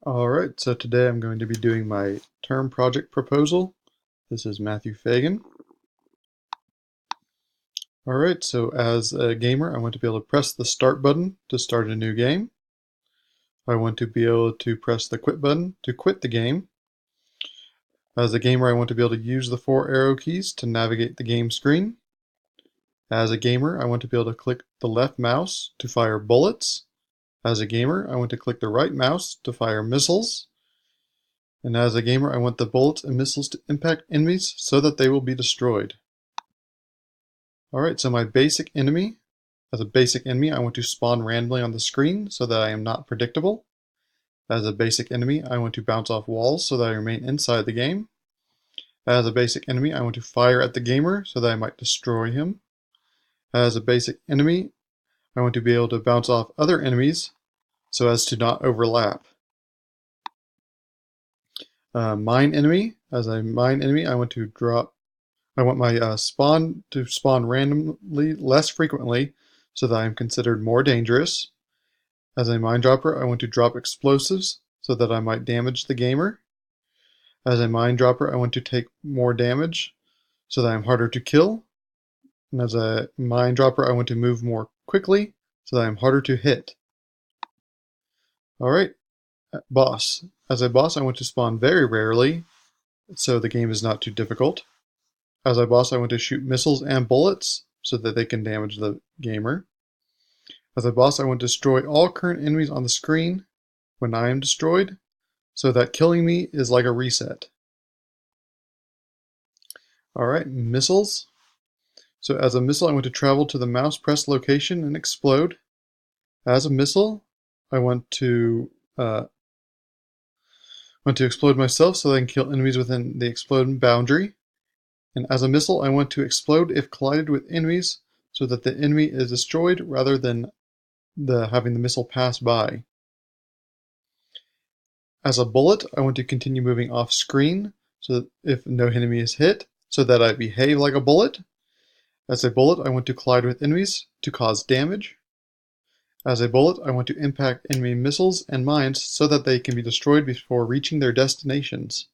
Alright, so today I'm going to be doing my term project proposal. This is Matthew Fagan. Alright, so as a gamer, I want to be able to press the start button to start a new game. I want to be able to press the quit button to quit the game. As a gamer, I want to be able to use the 4 arrow keys to navigate the game screen. As a gamer, I want to be able to click the left mouse to fire bullets. As a gamer, I want to click the right mouse to fire missiles. And as a gamer, I want the bullets and missiles to impact enemies so that they will be destroyed. Alright, so my basic enemy, as a basic enemy, I want to spawn randomly on the screen so that I am not predictable. As a basic enemy, I want to bounce off walls so that I remain inside the game. As a basic enemy, I want to fire at the gamer so that I might destroy him. As a basic enemy, I want to be able to bounce off other enemies so as to not overlap. Mine enemy, as a mine enemy, I want my spawn to spawn randomly less frequently so that I am considered more dangerous. As a mine dropper, I want to drop explosives so that I might damage the gamer. As a mine dropper, I want to take more damage so that I'm harder to kill. And as a mine dropper, I want to move more quickly so that I'm harder to hit. Alright, boss. As a boss, I want to spawn very rarely so the game is not too difficult. As a boss, I want to shoot missiles and bullets so that they can damage the gamer. As a boss, I want to destroy all current enemies on the screen when I am destroyed, so that killing me is like a reset. Alright, missiles. So as a missile, I want to travel to the mouse press location and explode. As a missile, I want to explode myself so that I can kill enemies within the explode boundary. And as a missile, I want to explode if collided with enemies so that the enemy is destroyed rather than having the missile pass by. As a bullet, I want to continue moving off screen so that if no enemy is hit, so that I behave like a bullet. As a bullet, I want to collide with enemies to cause damage. As a bullet, I want to impact enemy missiles and mines so that they can be destroyed before reaching their destinations.